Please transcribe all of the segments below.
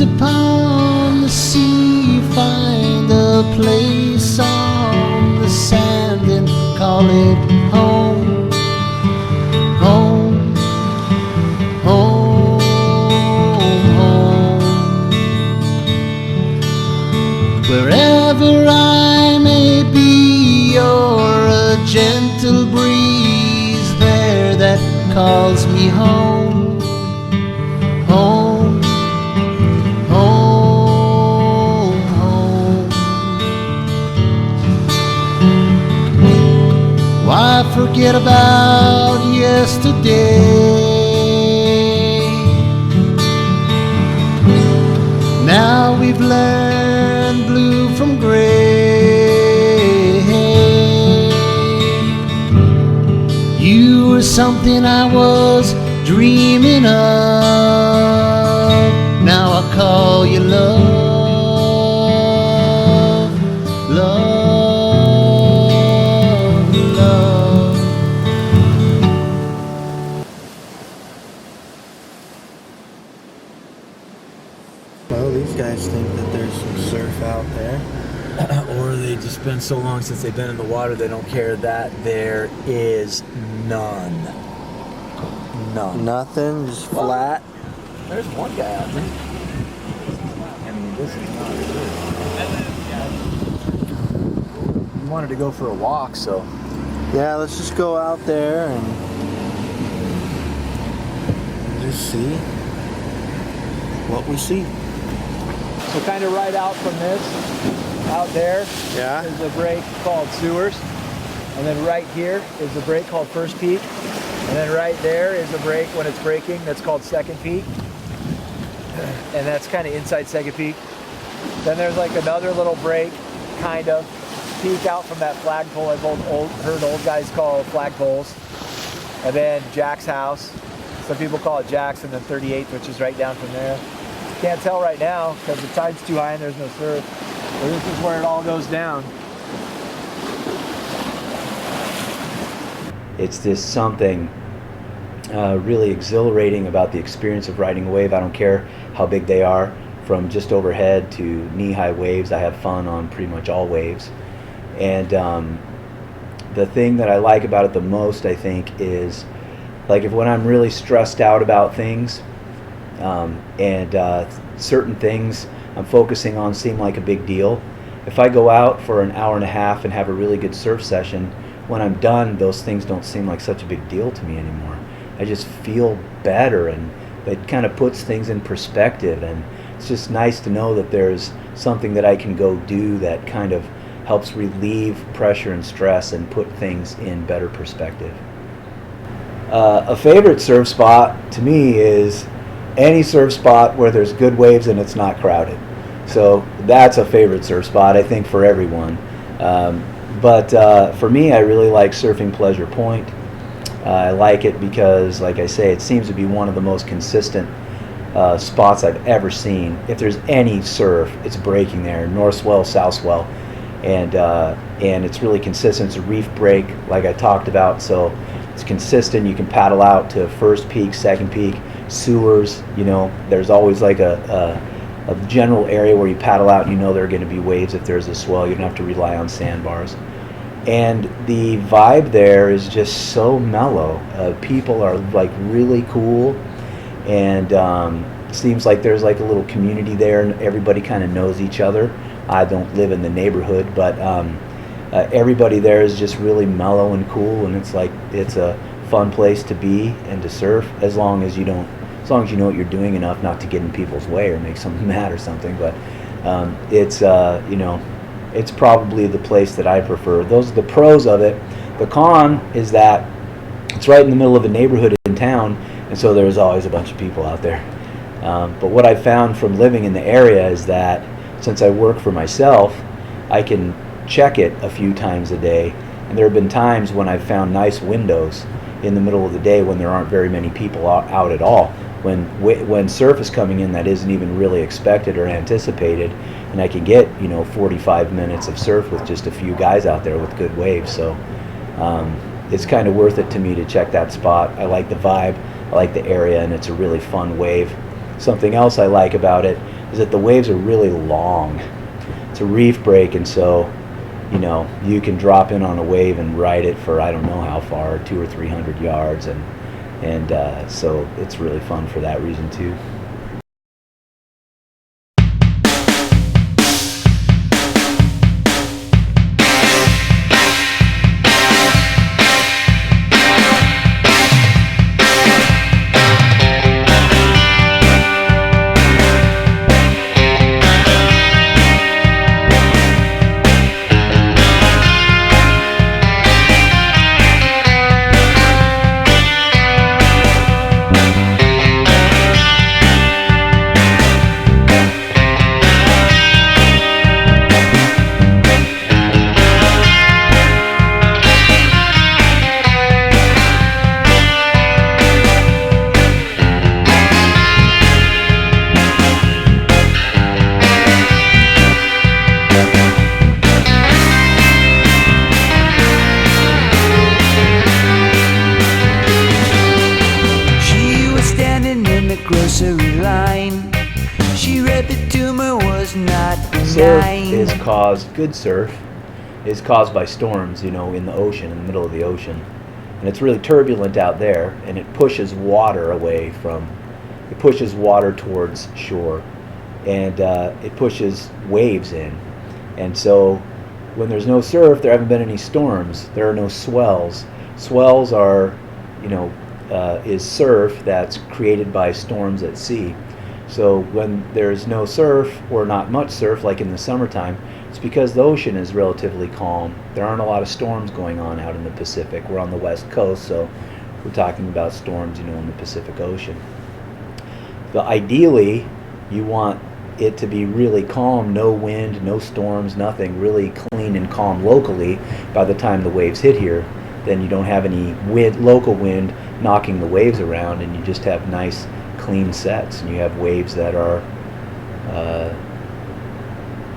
upon the sea, find a place on the sand and call it home. Home, home, home. Wherever I may be, you're a gentle breeze there that calls me home. Home, home, home. Why forget about yesterday? Now we've learned blue from gray. You were something I was dreaming of. Now I call you love, love, love. Well, these guys think that there's some surf out there. Or they just been so long since they've been in the water they don't care that there is none. None. Nothing, just flat. There's one guy out there. I mean, this is not good. We wanted to go for a walk, so. Yeah, let's just go out there and just see what we see. So kind of right out from this, out there, Yeah. is a break called Sewers. And then right here is a break called First Peak. And then right there is a break when it's breaking that's called Second Peak. And that's kind of inside Second Peak. Then there's like another little break, kind of, peak out from that flagpole I've heard old guys call flagpoles. And then Jack's house. Some people call it Jack's, and then 38th, which is right down from there. Can't tell right now because the tide's too high and there's no surf. But this is where it all goes down. It's just something really exhilarating about the experience of riding a wave. I don't care how big they are, from just overhead to knee-high waves. I have fun on pretty much all waves. And the thing that I like about it the most, I think, is like when I'm really stressed out about things and certain things I'm focusing on seem like a big deal. If I go out for an hour and a half and have a really good surf session, when I'm done, those things don't seem like such a big deal to me anymore. I just feel better, and it kind of puts things in perspective, and it's just nice to know that there's something that I can go do that kind of helps relieve pressure and stress and put things in better perspective. A favorite surf spot to me is any surf spot where there's good waves and it's not crowded. So that's a favorite surf spot, I think, for everyone. But for me, I really like surfing Pleasure Point. I like it because, like I say, it seems to be one of the most consistent spots I've ever seen. If there's any surf, it's breaking there, north swell, south swell, and it's really consistent. It's a reef break, like I talked about, so it's consistent. You can paddle out to First Peak, Second Peak, Sewers. You know, there's always like a general area where you paddle out and you know there are going to be waves if there's a swell. You don't have to rely on sandbars. And the vibe there is just so mellow. People are like really cool, and seems like there's like a little community there, and everybody kind of knows each other. I don't live in the neighborhood, but everybody there is just really mellow and cool, and it's like it's a fun place to be and to surf, as long as you know what you're doing enough not to get in people's way or make something mad or something. But it's it's probably the place that I prefer. Those are the pros of it. The con is that it's right in the middle of a neighborhood in town, and so there's always a bunch of people out there. But what I've found from living in the area is that since I work for myself, I can check it a few times a day, and there have been times when I've found nice windows in the middle of the day when there aren't very many people out at all, when surf is coming in that isn't even really expected or anticipated, and I can get 45 minutes of surf with just a few guys out there with good waves. So it's kind of worth it to me to check that spot. I like the vibe, I like the area, and it's a really fun wave. Something else I like about it, is that the waves are really long. It's a reef break, and so you can drop in on a wave and ride it for I don't know how far, 200 or 300 yards, and so it's really fun for that reason too. Grocery line. She read the tumor was not benign. Good surf is caused by storms, in the ocean, in the middle of the ocean. And it's really turbulent out there, and it pushes water towards shore, and it pushes waves in. And so when there's no surf, there haven't been any storms, there are no swells. Swells are, is surf that's created by storms at sea. So when there's no surf or not much surf, like in the summertime, it's because the ocean is relatively calm. There aren't a lot of storms going on out in the Pacific. We're on the west coast, so we're talking about storms, in the Pacific Ocean. But ideally, you want it to be really calm, no wind, no storms, nothing, really clean and calm locally by the time the waves hit here. Then you don't have any local wind knocking the waves around, and you just have nice clean sets, and you have waves that are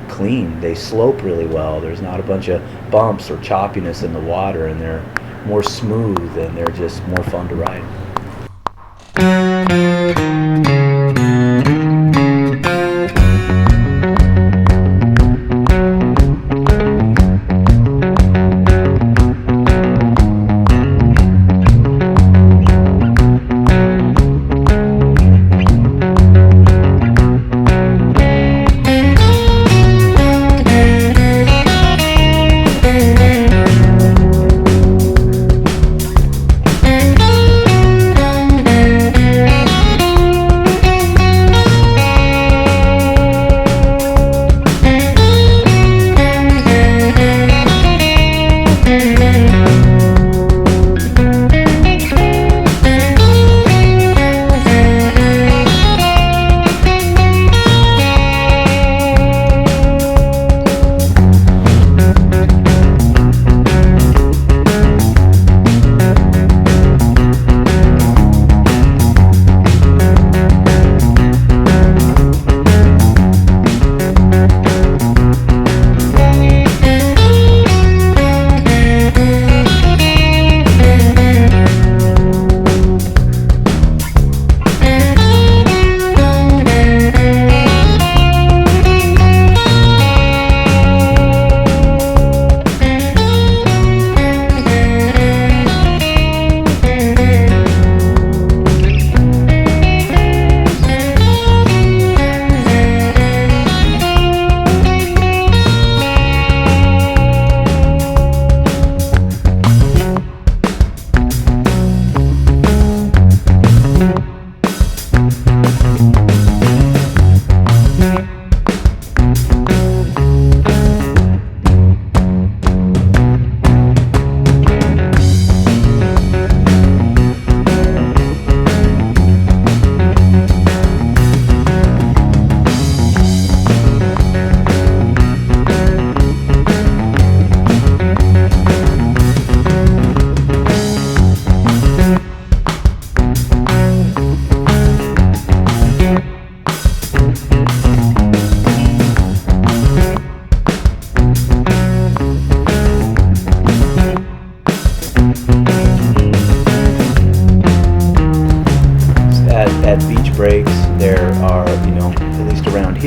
clean. They slope really well. There's not a bunch of bumps or choppiness in the water, and they're more smooth, and they're just more fun to ride.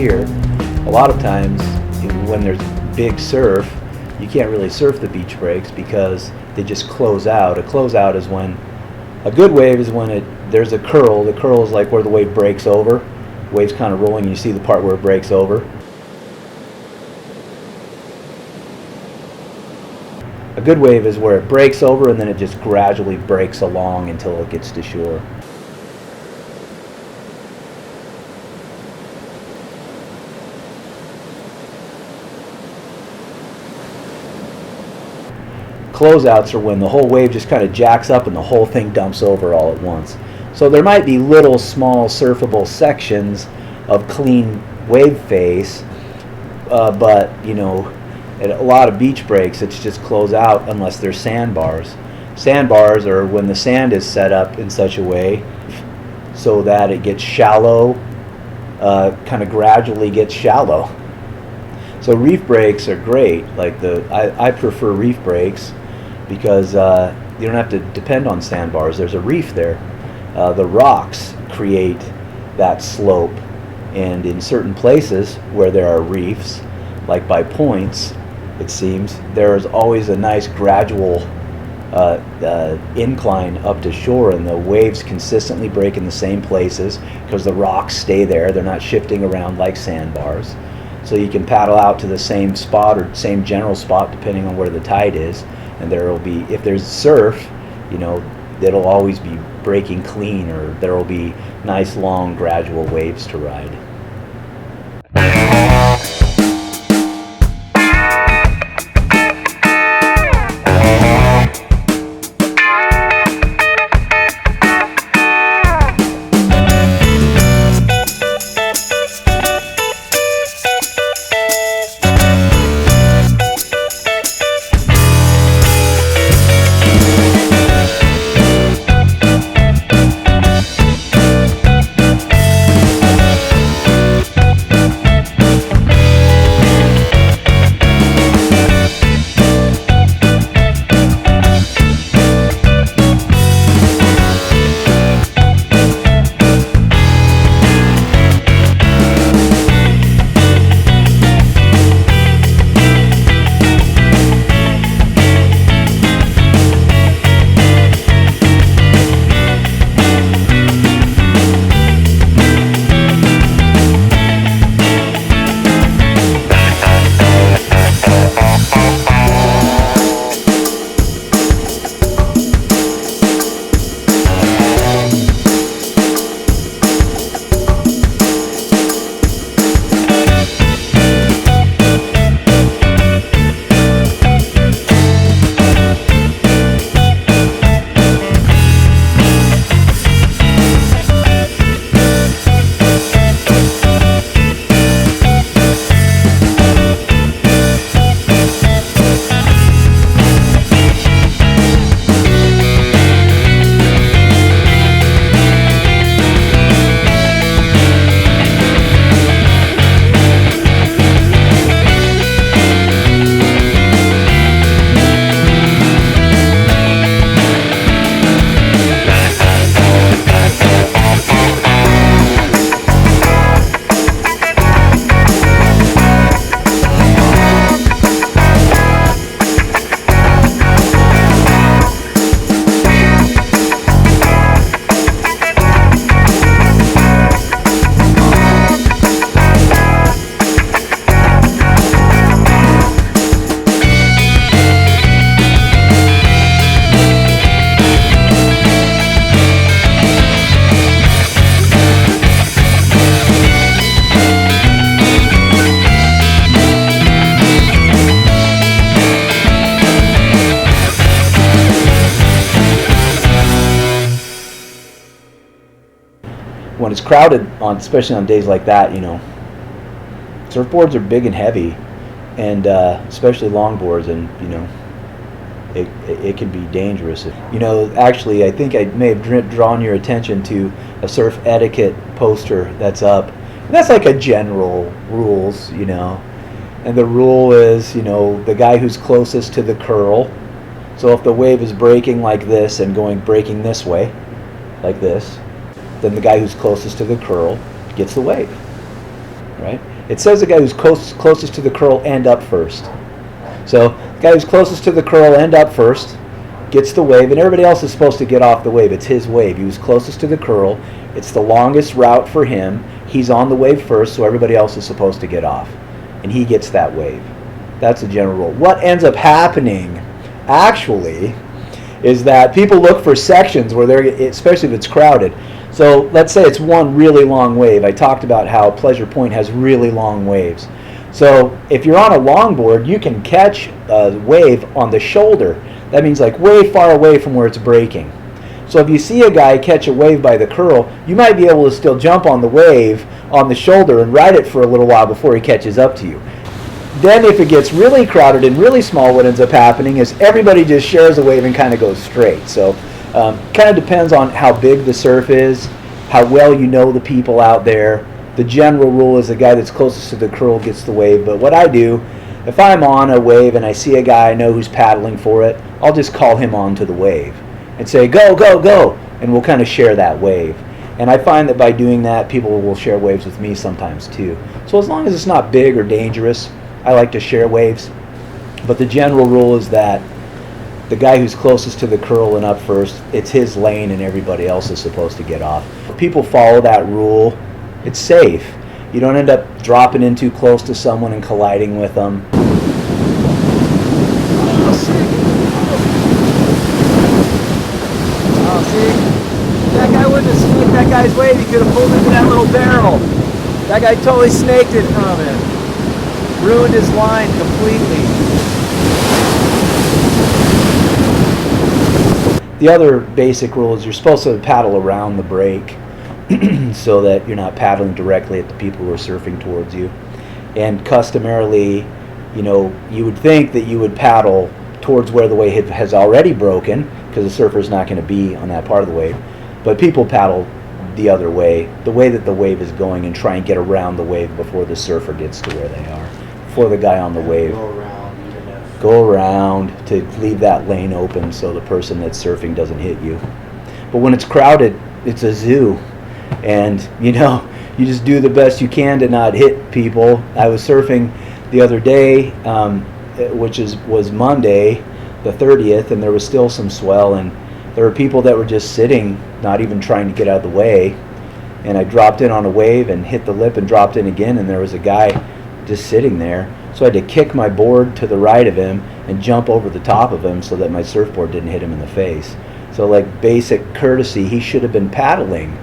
here, a lot of times when there's big surf, you can't really surf the beach breaks because they just close out. A closeout is when, a good wave is when there's a curl. The curl is like where the wave breaks over. The wave's kind of rolling, you see the part where it breaks over. A good wave is where it breaks over and then it just gradually breaks along until it gets to shore. Closeouts are when the whole wave just kind of jacks up and the whole thing dumps over all at once. So there might be little small surfable sections of clean wave face, but you know, at a lot of beach breaks it's just close out unless there's sandbars. Sandbars are when the sand is set up in such a way so that it gets shallow, kind of gradually gets shallow. So reef breaks are great. Like I prefer reef breaks because you don't have to depend on sandbars. There's a reef there. The rocks create that slope, and in certain places where there are reefs, like by points, it seems, there's always a nice gradual incline up to shore, and the waves consistently break in the same places because the rocks stay there. They're not shifting around like sandbars. So you can paddle out to the same spot or same general spot depending on where the tide is, and there will be, if there's surf, you know, it'll always be breaking clean, or there will be nice long gradual waves to ride. When it's crowded, especially on days like that, you know, surfboards are big and heavy, and especially longboards, and you know, it can be dangerous. You know, actually, I think I may have drawn your attention to a surf etiquette poster that's up. And that's like a general rules, you know, and the rule is, you know, the guy who's closest to the curl. So if the wave is breaking like this and breaking this way, like this, then the guy who's closest to the curl gets the wave, right? It says the guy who's closest to the curl end up first. So the guy who's closest to the curl end up first gets the wave, and everybody else is supposed to get off the wave. It's his wave. He was closest to the curl. It's the longest route for him. He's on the wave first, so everybody else is supposed to get off. And he gets that wave. That's the general rule. What ends up happening, actually, is that people look for sections where they're, especially if it's crowded. So let's say it's one really long wave. I talked about how Pleasure Point has really long waves. So if you're on a longboard, you can catch a wave on the shoulder. That means like way far away from where it's breaking. So if you see a guy catch a wave by the curl, you might be able to still jump on the wave on the shoulder and ride it for a little while before he catches up to you. Then if it gets really crowded and really small, what ends up happening is everybody just shares a wave and kind of goes straight. So kind of depends on how big the surf is, how well you know the people out there. The general rule is the guy that's closest to the curl gets the wave. But what I do, if I'm on a wave and I see a guy I know who's paddling for it, I'll just call him onto the wave and say, go, go, go, and we'll kind of share that wave. And I find that by doing that, people will share waves with me sometimes too. So as long as it's not big or dangerous, I like to share waves. But the general rule is that the guy who's closest to the curl and up first, it's his lane and everybody else is supposed to get off. If people follow that rule, it's safe. You don't end up dropping in too close to someone and colliding with them. Oh, see? That guy wouldn't have snaked that guy's wave. He could have pulled into that little barrel. That guy totally snaked it from him. Ruined his line completely. The other basic rule is you're supposed to paddle around the break so that you're not paddling directly at the people who are surfing towards you. And customarily, you know, you would think that you would paddle towards where the wave has already broken, because the surfer's not going to be on that part of the wave. But people paddle the other way, the way that the wave is going, and try and get around the wave before the surfer gets to where they are, before the guy on the wave. Go around to leave that lane open so the person that's surfing doesn't hit you. But when it's crowded, it's a zoo. And, you know, you just do the best you can to not hit people. I was surfing the other day, which was Monday, the 30th, and there was still some swell, and there were people that were just sitting, not even trying to get out of the way. And I dropped in on a wave and hit the lip and dropped in again, and there was a guy just sitting there. So I had to kick my board to the right of him and jump over the top of him so that my surfboard didn't hit him in the face. So like basic courtesy, he should have been paddling.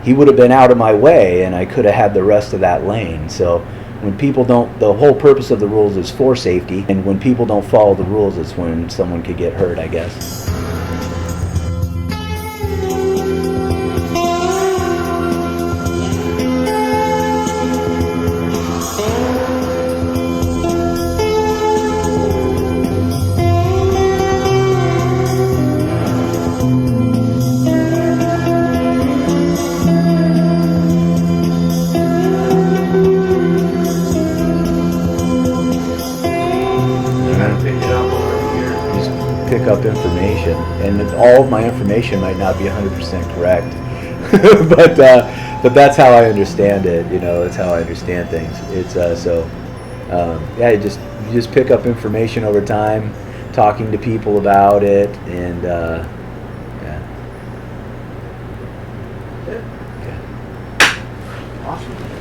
He would have been out of my way and I could have had the rest of that lane. So when people don't, the whole purpose of the rules is for safety, and when people don't follow the rules, it's when someone could get hurt, I guess. Pick up information, and all of my information might not be 100% correct, but that's how I understand it. You know, that's how I understand things. It's yeah, you just pick up information over time, talking to people about it, and yeah. Okay. Awesome.